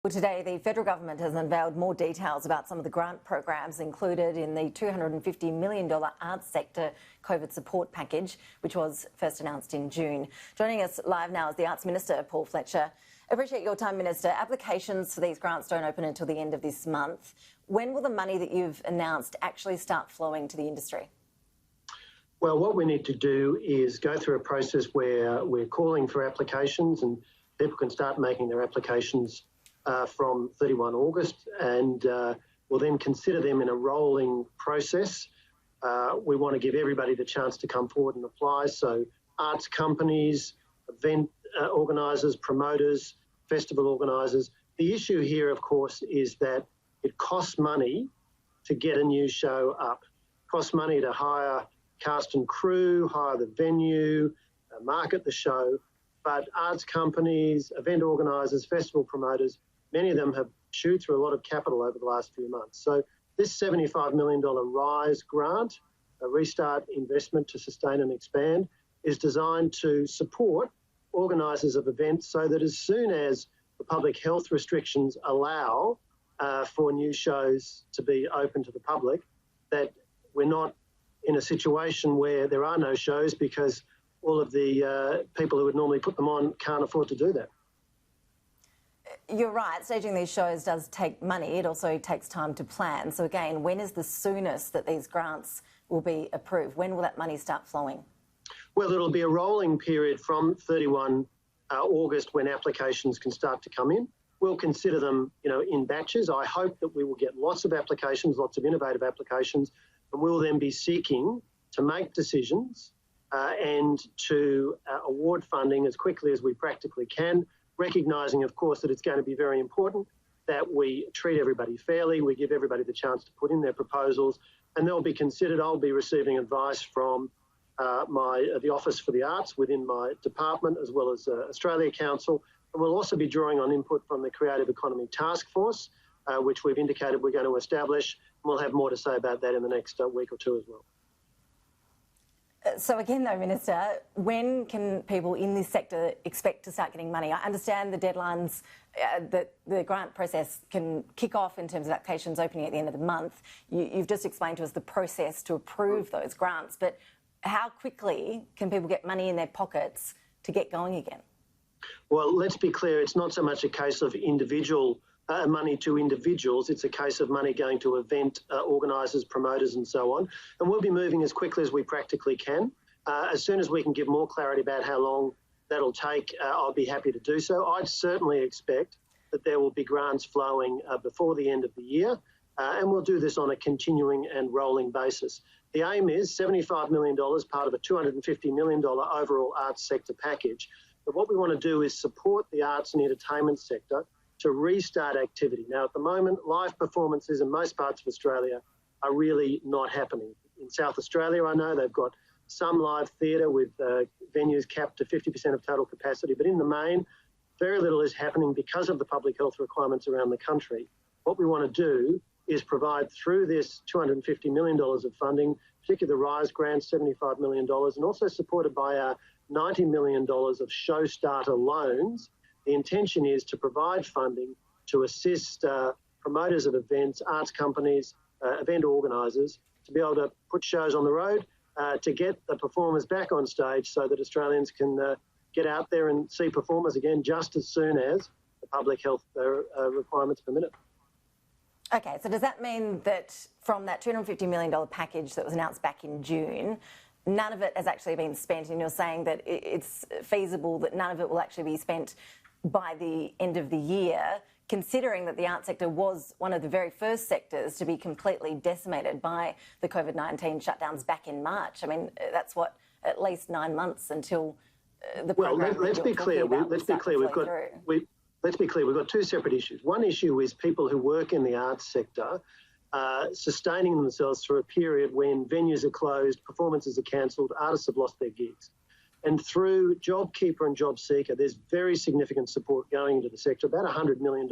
Well, today the federal government has unveiled more details about some of the grant programs included in the $250 million arts sector COVID support package, which was first announced in June. Joining us live now is the Arts Minister, Paul Fletcher. Appreciate your time, Minister. Applications for these grants don't open until the end of this month. When will the money that you've announced actually start flowing to the industry? Well, what we need to do is go through a process where we're calling for applications and people can start making their applications from 31 August and we'll then consider them in a rolling process. We want to give everybody the chance to come forward and apply, so arts companies, event organisers, promoters, festival organisers. The issue here, of course, is that it costs money to get a new show up. It costs money to hire cast and crew, hire the venue, market the show, but arts companies, event organisers, festival promoters, many of them have chewed through a lot of capital over the last few months. So this $75 million RISE grant, a restart investment to sustain and expand, is designed to support organisers of events so that as soon as the public health restrictions allow for new shows to be open to the public, that we're not in a situation where there are no shows because all of the people who would normally put them on can't afford to do that. You're right, staging these shows does take money. It also takes time to plan. So again, when is the soonest that these grants will be approved? When will that money start flowing? Well, it'll be a rolling period from 31 August when applications can start to come in. We'll consider them, in batches. I hope that we will get lots of applications, lots of innovative applications, and we'll then be seeking to make decisions and to award funding as quickly as we practically can, recognising, of course, that it's going to be very important that we treat everybody fairly, we give everybody the chance to put in their proposals, and they'll be considered. I'll be receiving advice from the Office for the Arts within my department, as well as Australia Council, and we'll also be drawing on input from the Creative Economy Task Force, which we've indicated we're going to establish. We'll have more to say about that in the next week or two as well. So again, though, Minister, when can people in this sector expect to start getting money? I understand the deadlines, that the grant process can kick off in terms of applications opening at the end of the month. You've just explained to us the process to approve those grants, but how quickly can people get money in their pockets to get going again? Well, let's be clear, it's not so much a case of individual money to individuals, it's a case of money going to event organisers, promoters and so on. And we'll be moving as quickly as we practically can. As soon as we can give more clarity about how long that'll take, I'll be happy to do so. I'd certainly expect that there will be grants flowing before the end of the year, and we'll do this on a continuing and rolling basis. The aim is $75 million, part of a $250 million overall arts sector package. But what we want to do is support the arts and entertainment sector to restart activity. Now, at the moment, live performances in most parts of Australia are really not happening. In South Australia, I know they've got some live theatre with venues capped to 50% of total capacity, but in the main, very little is happening because of the public health requirements around the country. What we want to do is provide through this $250 million of funding, particularly the RISE grant, $75 million, and also supported by our $90 million of show starter loans. The intention is to provide funding to assist promoters of events, arts companies, event organisers, to be able to put shows on the road, to get the performers back on stage so that Australians can get out there and see performers again just as soon as the public health requirements permit it. Okay, so does that mean that from that $250 million package that was announced back in June, none of it has actually been spent, and you're saying that it's feasible that none of it will actually be spent by the end of the year, considering that the arts sector was one of the very first sectors to be completely decimated by the COVID-19 shutdowns back in March? I mean, that's what, at least 9 months until the program. Well, let's be clear. We've got two separate issues. One issue is people who work in the arts sector sustaining themselves through a period when venues are closed, performances are cancelled, artists have lost their gigs. And through JobKeeper and JobSeeker, there's very significant support going into the sector, about $100 million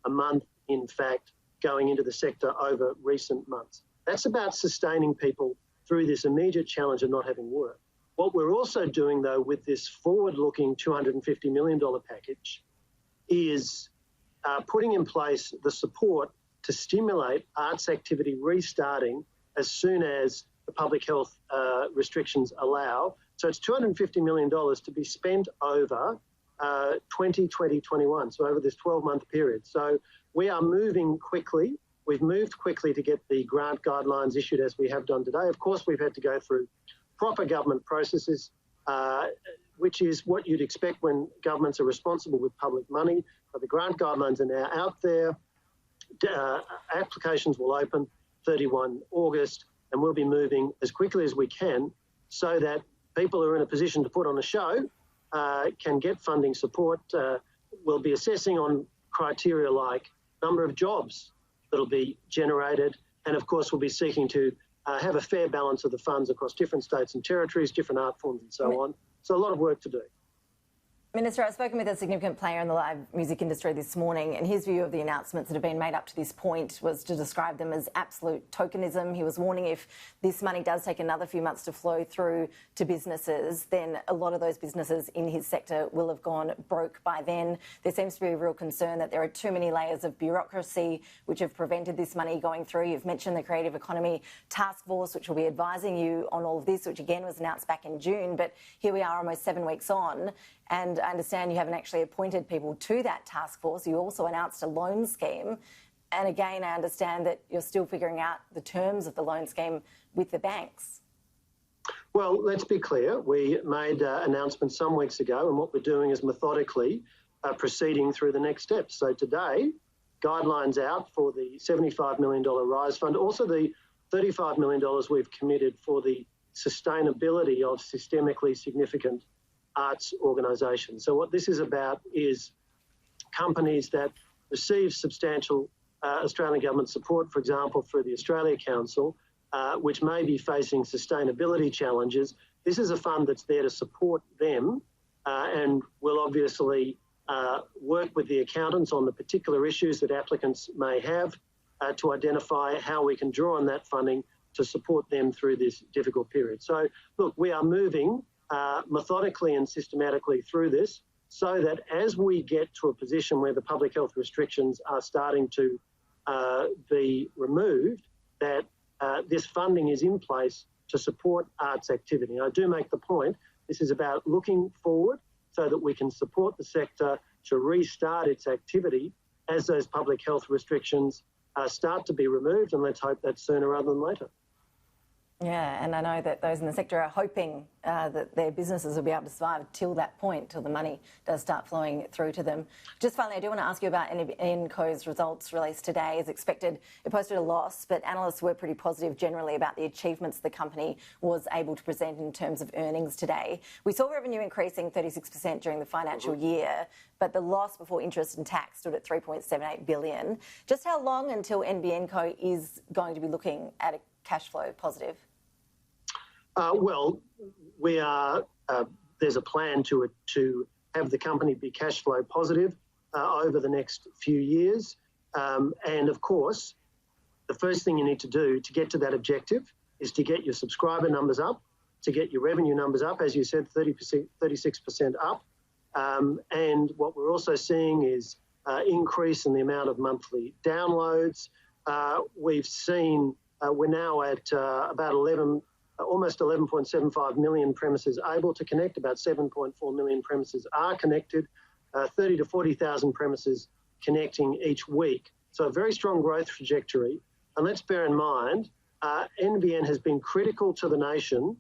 a month, in fact, going into the sector over recent months. That's about sustaining people through this immediate challenge of not having work. What we're also doing, though, with this forward-looking $250 million package is putting in place the support to stimulate arts activity restarting as soon as the public health restrictions allow. So it's $250 million to be spent over 2020-21, so over this 12-month period. So we are moving quickly. We've moved quickly to get the grant guidelines issued as we have done today. Of course, we've had to go through proper government processes, which is what you'd expect when governments are responsible with public money. But the grant guidelines are now out there. Applications will open 31 August, and we'll be moving as quickly as we can so that people who are in a position to put on a show can get funding support. We'll be assessing on criteria like number of jobs that'll be generated, and of course we'll be seeking to have a fair balance of the funds across different states and territories, different art forms and so on. So a lot of work to do. Minister, I've spoken with a significant player in the live music industry this morning, and his view of the announcements that have been made up to this point was to describe them as absolute tokenism. He was warning if this money does take another few months to flow through to businesses, then a lot of those businesses in his sector will have gone broke by then. There seems to be a real concern that there are too many layers of bureaucracy which have prevented this money going through. You've mentioned the Creative Economy Task Force, which will be advising you on all of this, which again was announced back in June, but here we are almost 7 weeks on. And I understand you haven't actually appointed people to that task force. You also announced a loan scheme. And again, I understand that you're still figuring out the terms of the loan scheme with the banks. Well, let's be clear. We made announcements some weeks ago, and what we're doing is methodically proceeding through the next steps. So today, guidelines out for the $75 million RISE fund, also the $35 million we've committed for the sustainability of systemically significant arts organisations. So what this is about is companies that receive substantial Australian government support, for example, through the Australia Council, which may be facing sustainability challenges. This is a fund that's there to support them, and will obviously work with the accountants on the particular issues that applicants may have to identify how we can draw on that funding to support them through this difficult period. So, look, we are moving methodically and systematically through this so that as we get to a position where the public health restrictions are starting to be removed, that this funding is in place to support arts activity. And I do make the point, this is about looking forward so that we can support the sector to restart its activity as those public health restrictions start to be removed, and let's hope that's sooner rather than later. Yeah, and I know that those in the sector are hoping that their businesses will be able to survive till that point, till the money does start flowing through to them. Just finally, I do want to ask you about NBN Co's results released today. As expected, it posted a loss, but analysts were pretty positive generally about the achievements the company was able to present in terms of earnings today. We saw revenue increasing 36% during the financial year, but the loss before interest and tax stood at $3.78 billion. Just how long until NBN Co is going to be looking at a cash flow positive? Well, we are. There's a plan to have the company be cash flow positive over the next few years, and of course, the first thing you need to do to get to that objective is to get your subscriber numbers up, to get your revenue numbers up, as you said, 36% up, and what we're also seeing is increase in the amount of monthly downloads. We've seen we're now at about almost 11.75 million premises able to connect, about 7.4 million premises are connected, 30 to 40,000 premises connecting each week. So a very strong growth trajectory. And let's bear in mind, NBN has been critical to the nation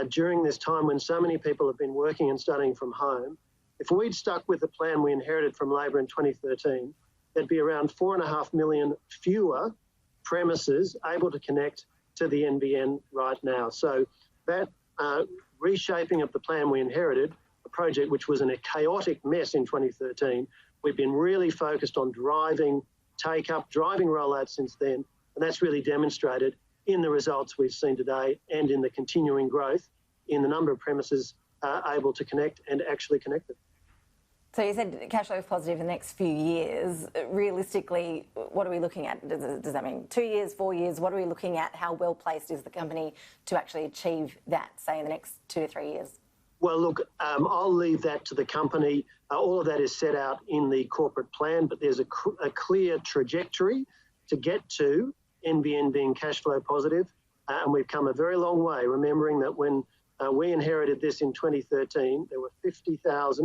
during this time when so many people have been working and studying from home. If we'd stuck with the plan we inherited from Labor in 2013, there'd be around 4.5 million fewer premises able to connect to the NBN right now. So that reshaping of the plan we inherited, a project which was in a chaotic mess in 2013, we've been really focused on driving take-up, driving rollout since then, and that's really demonstrated in the results we've seen today and in the continuing growth in the number of premises able to connect and actually connected. So you said cash flow is positive in the next few years. Realistically, what are we looking at? Does that mean 2 years, 4 years? What are we looking at? How well placed is the company to actually achieve that, say, in the next 2 to 3 years? Well, look, I'll leave that to the company. All of that is set out in the corporate plan, but there's a clear trajectory to get to NBN being cash flow positive, and we've come a very long way, remembering that when we inherited this in 2013, there were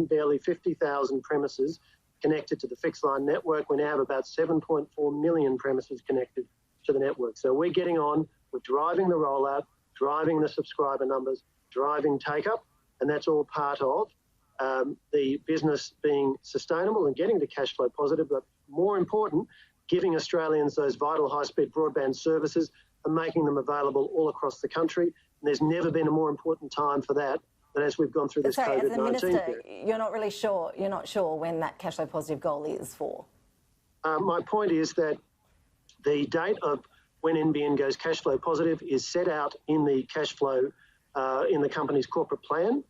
barely 50,000 premises connected to the fixed line network. We now have about 7.4 million premises connected to the network. So we're getting on, we're driving the rollout, driving the subscriber numbers, driving take-up, and that's all part of the business being sustainable and getting to cash flow positive, but more important, giving Australians those vital high-speed broadband services and making them available all across the country. And there's never been a more important time for that than as we've gone through this COVID-19 as the Minister, period. You're not sure when that cash flow positive goal is for? My point is that the date of when NBN goes cash flow positive is set out in the cash flow in the company's corporate plan.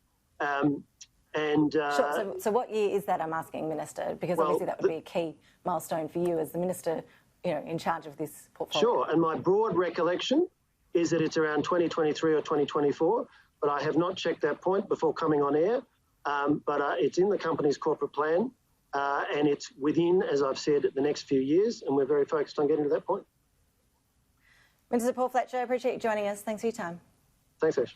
Sure. So what year is that, I'm asking, Minister? Because obviously that would be a key milestone for you as the Minister, in charge of this portfolio. Sure, and my broad recollection is that it's around 2023 or 2024, but I have not checked that point before coming on air. But it's in the company's corporate plan, and it's within, as I've said, the next few years, and we're very focused on getting to that point. Minister Paul Fletcher, I appreciate you joining us. Thanks for your time. Thanks, Ash.